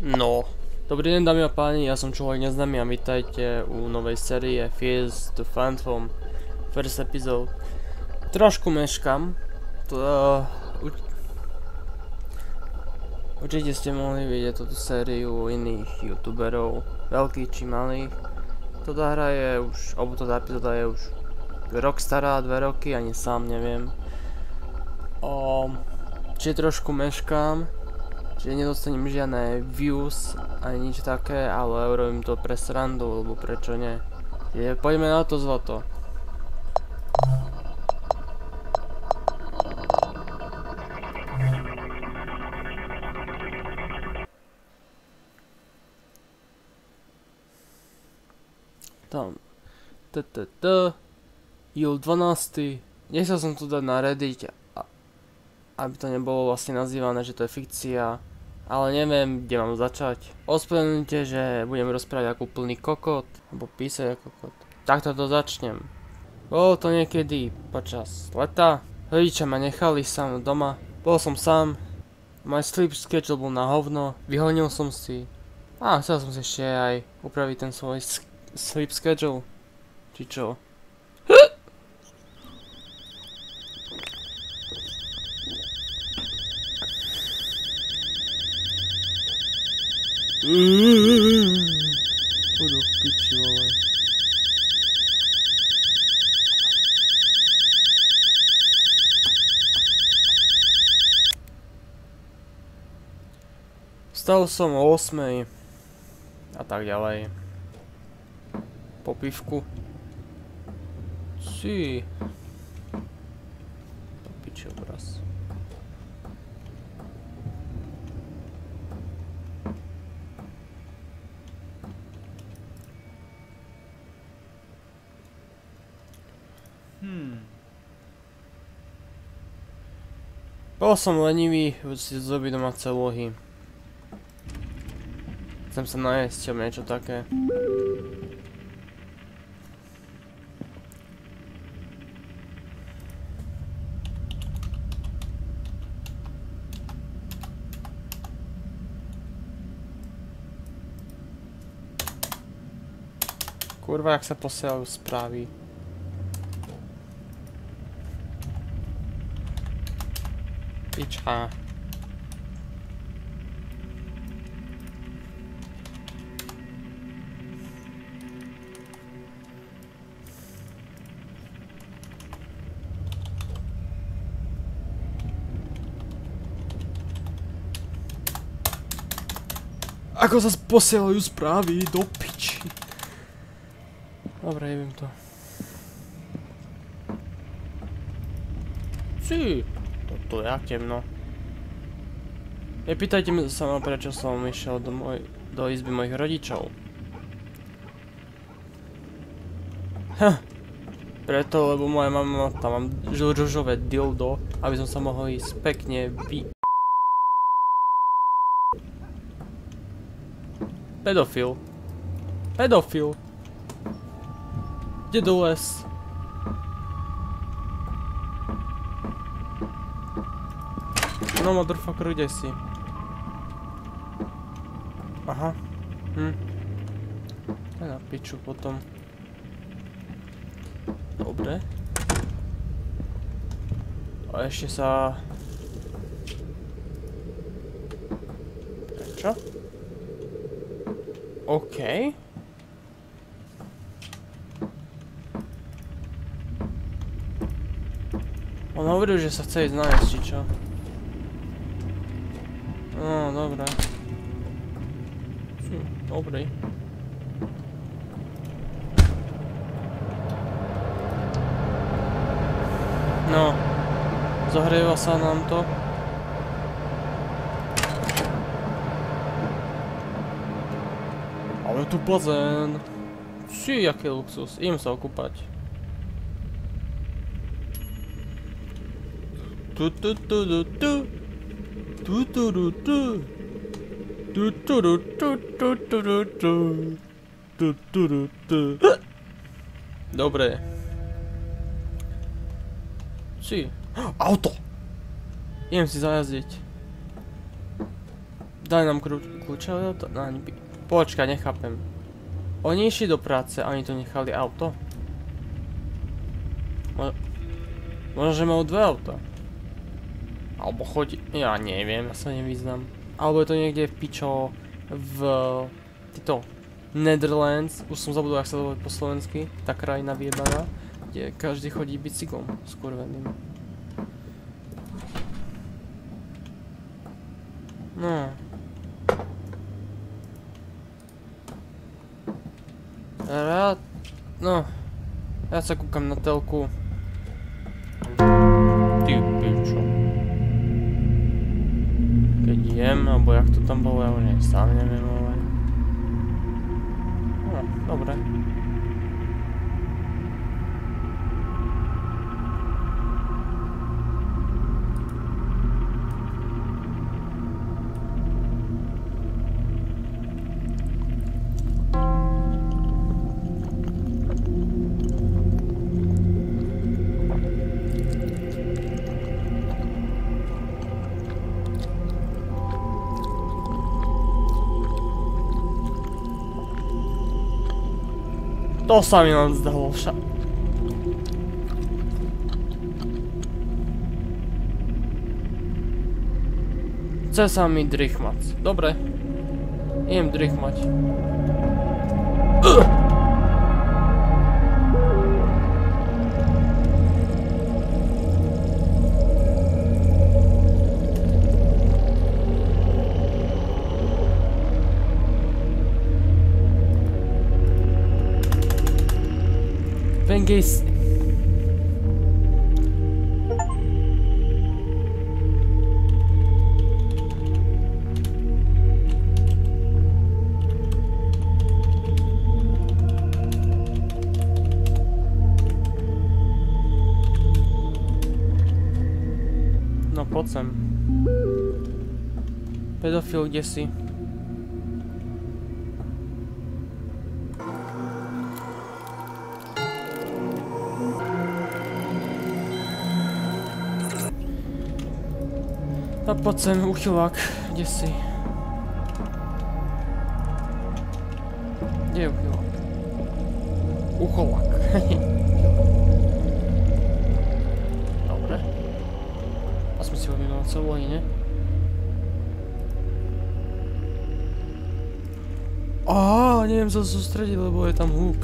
No, dobrý deň dámy a páni, ja som Človek neznámy a vítajte u novej série Fears the Phantom First episode. Trošku meškam, určite ste mohli vidieť túto sériu u iných youtuberov, veľkých či malých. Tota hra je už, alebo tota epizóda je už rok stará, 2 roky, ani sám neviem. Čiže trošku meškám. Čiže nedostanem žiadne views ani nič také, ale robím to pre srandu, lebo prečo nie. Čiže poďme na to zlato. Tam. Júl 12. Nechcel som tu dať na Reddit, aby to nebolo vlastne nazývané, že to je fikcia. Ale neviem, kde mám začať. Ospravedlňujte, že budem rozprávať ako úplný kokot, alebo písať ako kokot. Takto to začnem. Bolo to niekedy počas leta. Rodičia ma nechali sám doma. Bol som sám. Môj sleep schedule bol na hovno. Vyhonil som si. A chcel som si ešte aj upraviť ten svoj sleep schedule. Či čo? Budu piči, vole. Vstal som o 8 a tak ďalej. Po pivku. Si. To piči obraz. Bol som lenivý, si zrobiť domáce úlohy. Chcem sa najesť, alebo niečo také. Kurva, jak sa posielajú správy. Piča. Ako sa posielajú správy, do piči. Dobre, neviem to. Si. To je temno. Nepýtajte sa ma, prečo som išiel do izby mojich rodičov. Preto, lebo moja mama tam mám žužové dildo, aby som sa mohol ísť pekne Pedofil. Pedofil. Kde do les? No motherfucker, kde si? Aha. Daj na piču potom. Dobre. A ešte sa... Prečo? OK. On hovoril, že sa chce ísť nájsť, či čo? No, dobré. Dobrý. No. Zahrieva sa nám to. Ale tu bazén. Si, jaký luxus. Idem sa okúpať. Dobre. Si. Auto! Idem si zajazdiť. Daj nám kľúče od auta. No, počkaj, nechápem. Oni išli do práce a oni tu nechali auto? Možno, že majú 2 auta. Alebo chodí... Ja neviem, ja sa nevyznam. Alebo je to niekde v pičo... v... týto... Netherlands. Už som zabudol, jak sa to povie po slovensky. Tá krajina vyjebaná. Kde každý chodí bicyklom. Skurveným. No. Rád... No. Ja sa kúkam na telku. Ty pičo. Keď jem, alebo jak to tam bolo, ja už sám neviem, ale... No, dobre. To sa mi len zdalo však. Chce sa mi drichmať. Dobre. Idem drichmať. Vengis. No poď sem. Pedofil, kde si? A poď sem, uchylák, kde si? Kde je uchylák? Ucholák. Dobre. A sme si vymenovať celú, ne? Neviem sa sústrediť, lebo je tam húk.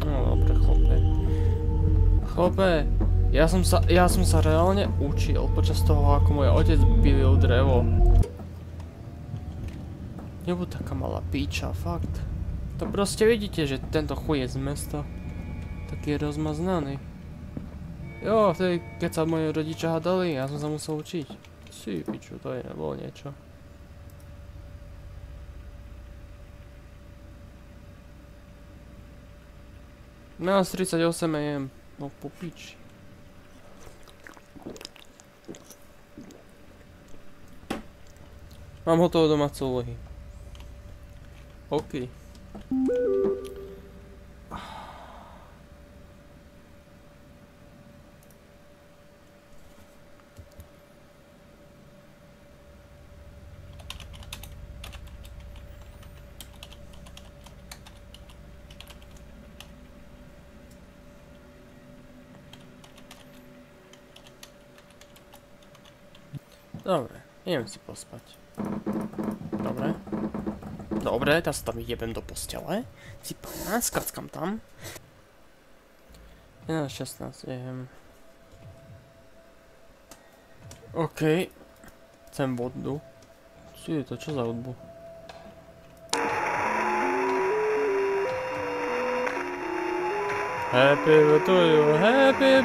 No dobre, chlpe. Chlpe. Ja som sa reálne učil počas toho, ako môj otec pilil drevo. Nebuď taká malá píča, fakt. To proste vidíte, že tento chuj je z mesta. Taký rozmaznaný. Jo, vtedy, keď sa moji rodičia hádali, ja som sa musel učiť. Si, piču, to je nebolo niečo. Mám 38 AM. No po piči. Mám hotové domáce úlohy. OK. Dobre, idem si pospať. Dobre. Dobre, teraz tam idem do postele. Si pána, skackam tam. 11:16, idem. OK. Chcem vodu. Co je to, čo za hudbu? Happy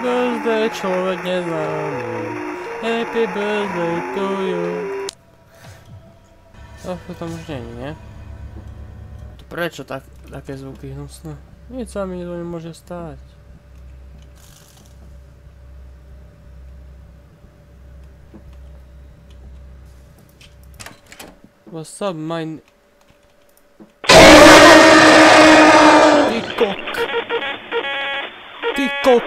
birthday, človek neznámy. Happy birthday to you. To tam už nie, nie? Prečo také zvuky hnusné? Nič sa mi to nemôže stať. What's up, my... Ty kok! Ty kok!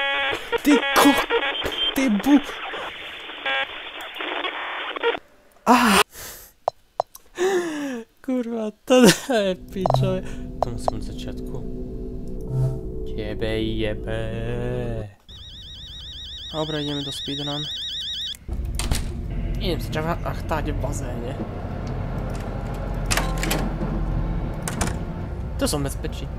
Ty kok! Ty bu... Ah! Kurva, to je pičo. To musím od začiatku. Tebe jebe. Dobre, ideme do speedrun. Idem sa chtáť v bazéne. To som bezpečí.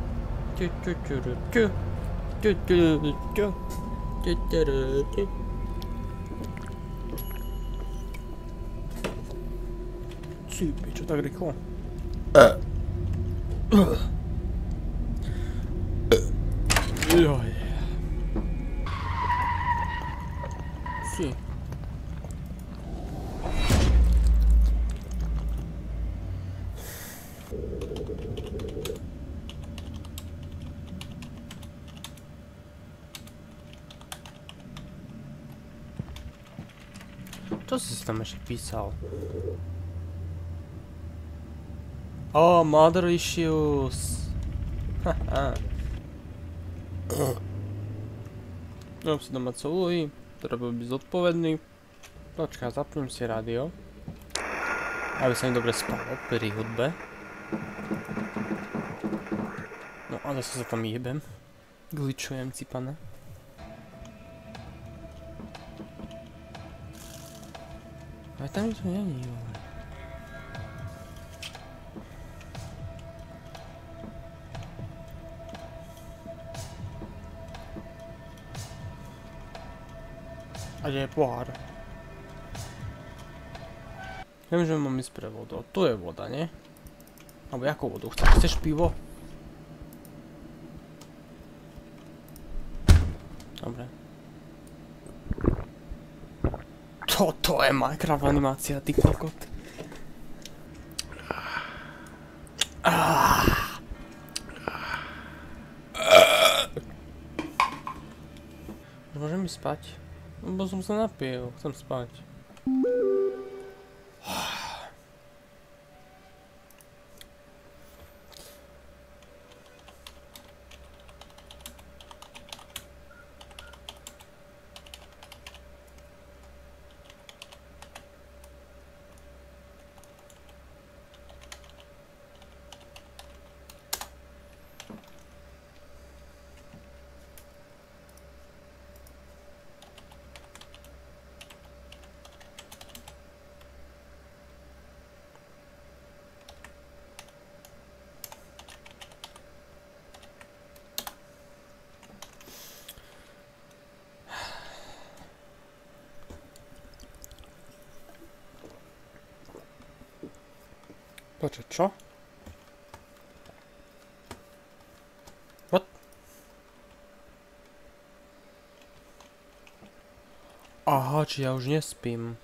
Cípi, čo tak rýchlo? Joj. Si. Čo si tam ešte písal? Oh, mother issues. Haha. Mám si domáce úlohy, treba byť zodpovedný. Počkaj, zapnem si rádio. Aby sa mi dobre spalo pri hudbe. No a zase sa tam jebem. Glitchujem, cipane. Ale tam to není, jo. A kde je pohár? Viem, že mám ísť pre vodu. Tu je voda, nie? Alebo jakú vodu? Chceš pivo? Dobre. Toto je Minecraft animácia, ty kokot. Môžem ísť spať? Lebo som sa napil, chcem spať. Počkaj, čo? What? Aha, či ja už nespím.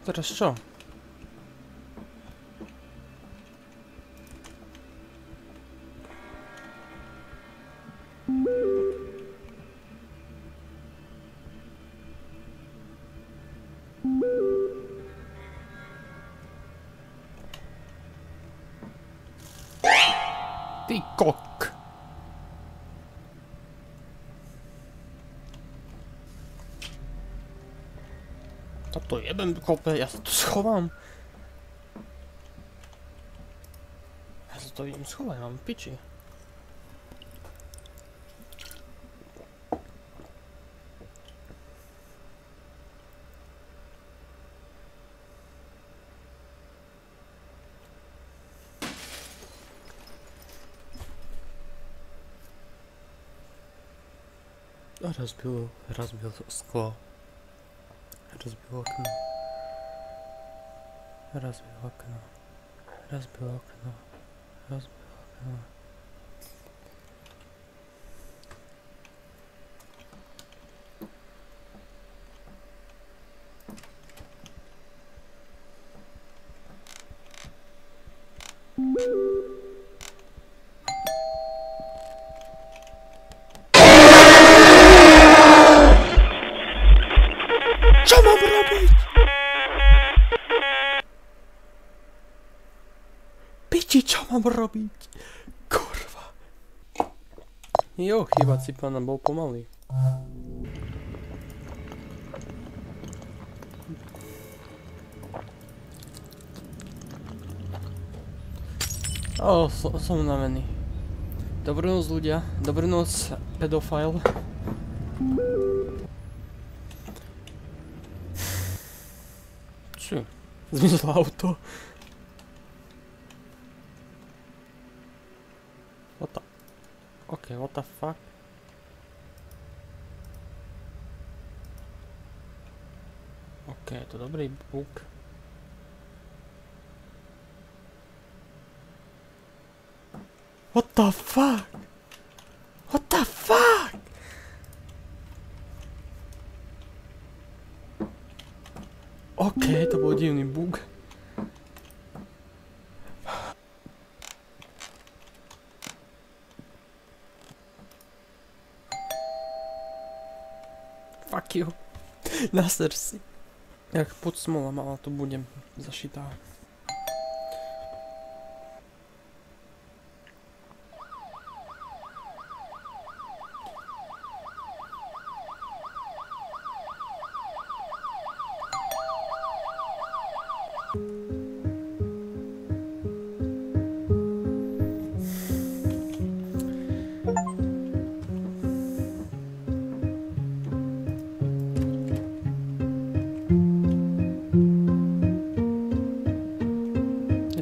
Teraz čo? Ty kok. A to jebem kope, ja sa tu schovám. Ja sa to idem schovať, mám piči. Разбил скlo. Разбил окно. Разбил окно. Разбил окно. Разбил окно. Čo mám robiť? Piči, čo mám robiť? Kurva. Jo, chýbací pán bol pomalý. Som unavený. Dobrú noc, ľudia. Dobrú noc, pedofile. Čo? Zmizlo auto. What the fuck? OK, je to dobrý bug. What the fuck? What the fuck? OK, to bol divný bug. Fuck you. Naser si. Jak pod smola mala, to budem zašitá.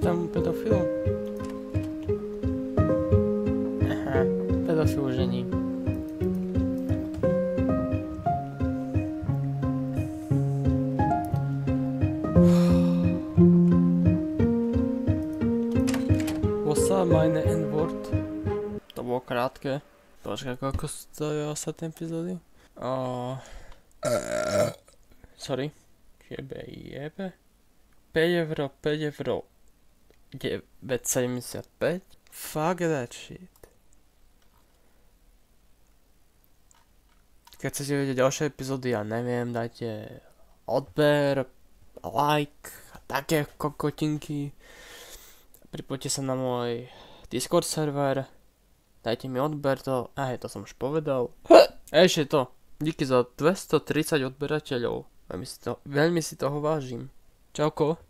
Tam pedofil? Aha, pedofil žení. What's up, meine N-word? To bolo krátke. Počkaj, koľko stojí sa ten epizódy? Sorry. Jebe. 5 euro. 9,75? Fuck that shit. Keď chcete vidieť ďalšie epizódy, ja neviem, dajte odber, like a také kokotinky. Pripojte sa na môj Discord server. Dajte mi odber to. To som už povedal. Ešte to. Díky za 230 odberateľov. Veľmi si toho vážim. Čauko.